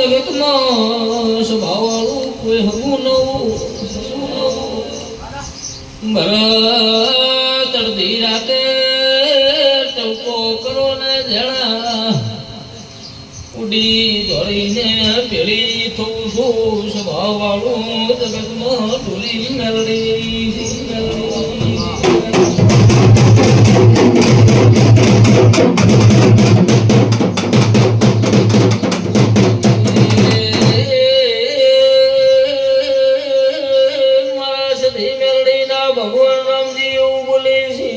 જગતમાં સ્વભાવવાળું કોઈ હવું નવું ભરત અડધી રાતે ટવકો કરો ને જણા ઉડી દોડીને પેલી થવું છું સ્વભાવવાળું જગતમાં ઢોલી મેળડી ભગવાન રામજી એવું બોલે છે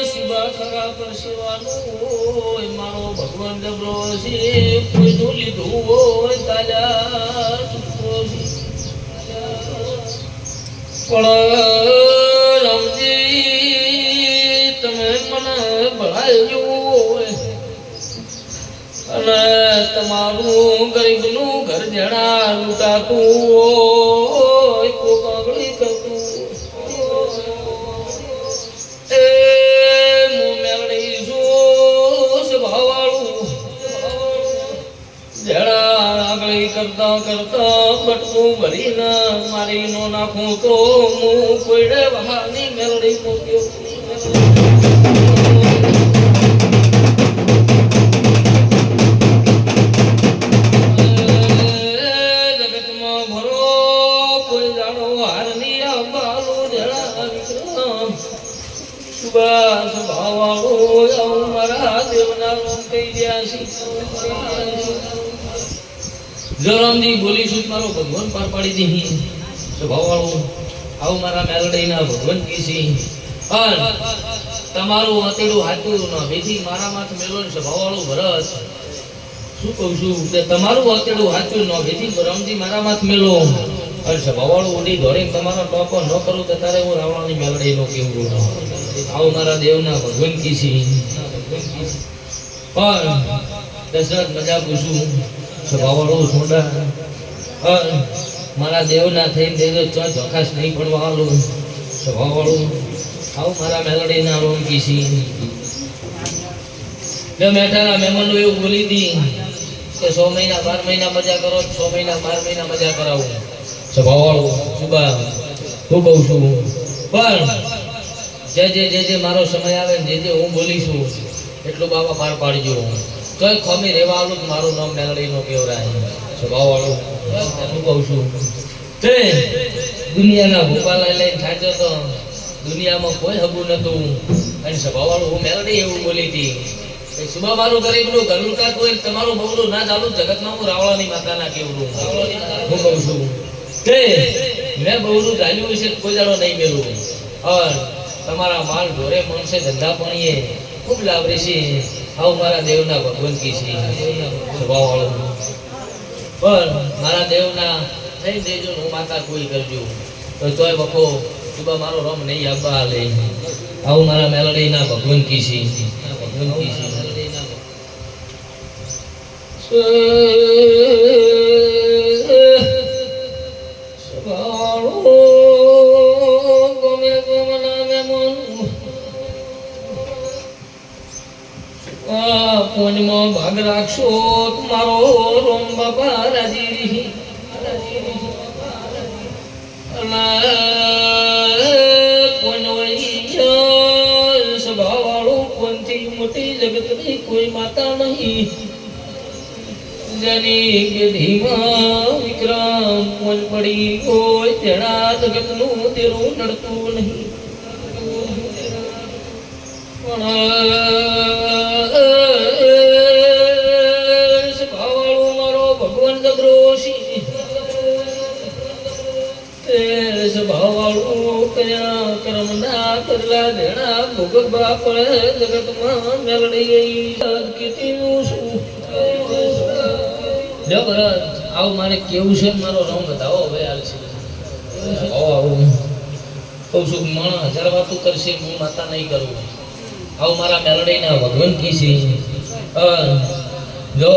શિવા ખરા પર શિવાનું મારો ભગવાન જબરો છે કોઈનું લીધું હોય તાજા પણ રામજી તમે મને ભણાયું હોય અને તમારું ગરીબનું ઘર જણા લૂંટાતું હોય કોક આંગળી કરતું એ હું મેળવી છું સ્વભાવવાળું જણા આંગળી કરતા કરતા બટકું ભરીને મારી નો નાખું તો હું કોઈડે વહાની મેળવી મૂક્યો રામજી બોલીશું મારો ભગવાન પાર પાડી દીધી સ્વભાવવાળું આવું મારા મેલડીના ભગવાન કીસી અને તમારું અતેડું હાચું ન બેથી મારા માથે મેલો ને સ્વભાવવાળું ભરત શું કહું છું કે તમારું અતેડું હાચું ન બેથી રામજી મારા માથે મેલો અને સ્વભાવવાળું ઉડી દોડીને તમારો ટોકો ન કરું તો તારે હું રાવણાની મેલડી નો કેવું આવું મારા દેવના ભગવાન કીસી પણ દશરથ મજા પૂછું સ્વભાવવાળું સોડા મારા દેવના થઈને દેજો ચો ચોખાશ નહીં પડવાનું સ્વભાવવાળું આવું મારા મેલડીના રોમ કીસી મેઠાના મહેમાનો એવું બોલી દી કે 100 મહિના 12 મહિના મજા કરો 6 મહિના 12 મહિના મજા કરાવું સ્વભાવવાળું સુબા હું કહું છું પણ જે મારો સમય આવે ને જે હું બોલીશું એટલું બાબા પાર પાડજો તોય ખોમી રહેવા આવું મારું નામ મેલડીનો કેવરાય સ્વભાવવાળું હું કહું છું તે દુનિયાના ભૂપા લઈને થાચો તો દુનિયામાં કોઈ હબું નતું અને સ્વભાવવાળું હું મેલડી એવું બોલી હતી સુબા મારું ગરીબનું ઘરનું કાક હોય તમારું બહુનું ના ચાલુ જગતમાં હું રાવળાની માતાના કેવડું હું કહું છું તે મેં બહુનું ચાલ્યું છે કોઈ દાડો નહીં મેળવું અને તમારા માલ ઢોરે મનસે ધંધા પણીએ ખૂબ લાભ રહેશે આવું મારા દેવના ભગવાન કી છે સ્વભાવવાળું પણ મારા દેવના નહીં દેજો હું માતા કોઈ કરજો તો તોય વખો સુબા મારો રમ નહીં આવવા લે આવું મારા મેલડીના ભગવાન કી છે ભગવાન કી છે કોનમાં ભાગ રાખશો મારો રોમ બાપા રાજી સ્વભાવવાળું કોનથી મોટી જગતની કોઈ માતા નહીં જેની પેઢીમાં વિક્રમ કોન પડી કોઈ તેના જગતનું તેરું નડતું નહીં સ્વભાવવાળું કયા કર્મના કરલા દેણા ભોગવવા પડે જગતમાં મેલડી કીધું શું ભરત આવું મારે કેવું છે મારો રંગ બતાવો હવે હાલ છે આવું કહું છું માણસ 1000 વાતો કરશે હું માતા નહીં કરું આવું મારા મેલડીના ભગવાન કી છે જો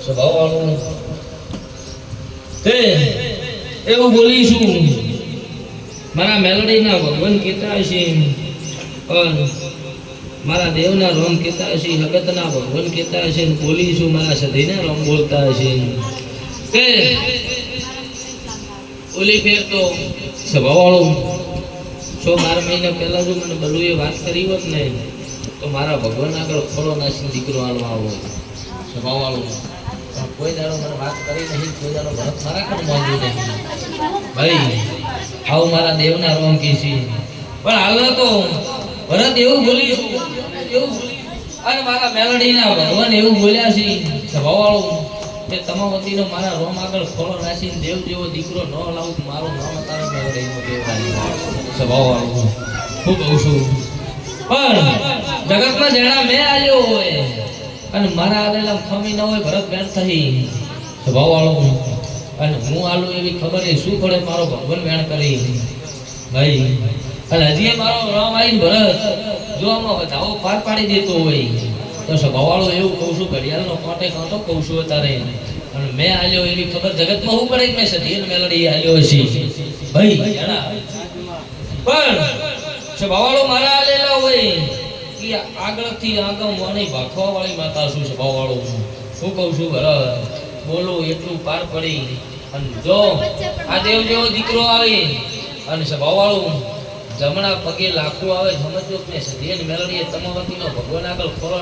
સ્વભાવવાળું તે એવું બોલીશું મારા મેલડીના ભગવાન કહેતા છે મારા દેવના રોમ કહેતા હશે, હગતના ભગવાન કહેતા હશે, બોલીશું મારા સધીને રોમ બોલતા હશે કે ઓલી ફેર તો સભાવાળો 12 મહિના પહેલા જો મને બલુએ વાત કરી હોત ને તો મારા ભગવાન આગળ ખોળો નાસી દીકરો આલવા આવો સભાવાળો. કોઈ દાડો મને વાત કરી નહીં, કોઈ દાડો ભરત મારા કણ માંગ્યું નહીં. ભાઈ આવું મારા દેવના રોમ કીધી પણ હાલ તો ભરત એવું બોલીશું એવું અને મારા મેલડીના ભગવાન એવું બોલ્યા છે સભાવાળો કે તમાવતીનો મારા રોમ આગળ ખોળો નાસીને દેવ જેવો દીકરો ન લાવું મારું નામ તારા મેલડીનો દેવાય સભાવાળો. હું કહું છું પણ જગતમાં જેણા મેં આવ્યો હોય અને મારા આલેલા ખમી ન હોય ભરત બેન થઈ સભાવાળો અને હું આલું એવી ખબર એ શું પડે મારો ભગવાન બેન કરી ભાઈ. અને હજી મારો રામ આવીને ભરત જો આમાં વધાવો પાર પાડી દેતો હોય તો સભાવાળો એવું કહું છું ઘડિયાળનો કોટે કાંટો કહું છું અત્યારે અને મેં આલ્યો એવી ખબર જગતમાં હું પડે મેં સધી મેલડી આલ્યો છે ભાઈ. પણ સભાવાળો મારા આલેલા હોય કે આગળથી આગમ વાણી ભાખવા વાળી માતા છું સભાવાળો. હું કહું છું ભરત બોલો એટલું પાર પડી અને જો આ દેવ જેવો દીકરો આવે અને સભાવાળો જમણા પગે લાખું આવે સમજો કે સધી મેલડીએ તમાવતીનો ભગવાન આગળ ખોરો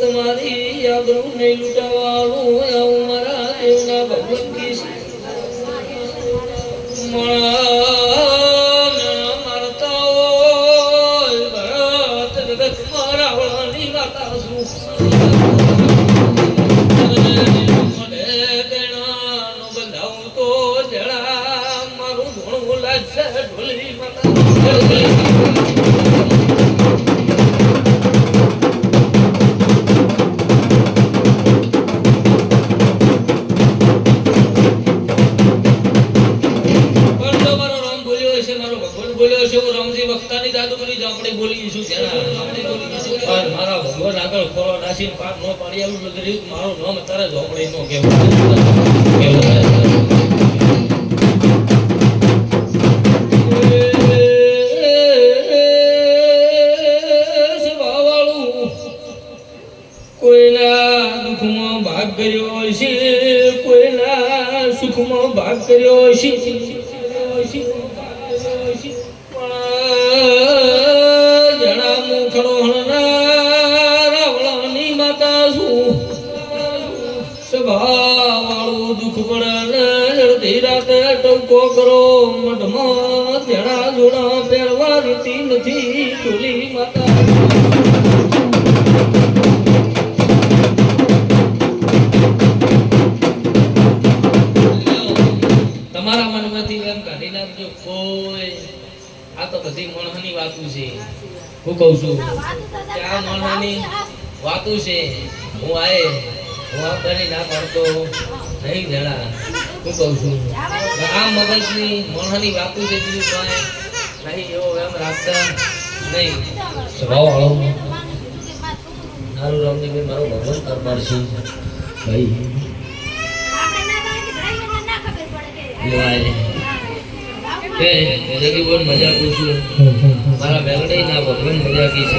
તમારી આબરૂ નહીં લૂંટાવાળું આવું મારા દેવના ભગવાન કી મારતા હોય ભરત જગત મારા વળાની માતા શું બંધાવું તો જણા મારું ધોણું લાગશે ઢોલી માતા. મારા ભગવાન આગળ ખોરો નાસીને પાર ન પાડી આવું બધું મારું નામ તારે ઝોપડી નો કેવું કોઈના દુઃખમાં ભાગ કર્યો છે, કોઈના સુખમાં ભાગ કર્યો છે. સભાવાળું દુઃખ પડે અડધી રાતે ટંકો કરો મઢમાં ધેડા જોડા પહેરવા રીતી નથી ઢોલી માતા. તમારા મનમાંથી એમ કાઢી નાખજો કોઈ આ તો બધી મણની વાતું છે. હું કહું છું કે આ મણની વાતું છે. હું આએ હું આપણી ના પાડતો નહીં જણા. હું કહું છું આ મગજની મણની વાતું છે બીજું કાંઈ નહીં એવો એમ રાખતા નહીં. સ્વભાવવાળો મારું રામજી મારો ભગવાન કરનાર છે ભાઈ. કે જગી બોલ મજા પૂછું મારા મેલડી ના ભગવાન મજા કી છે.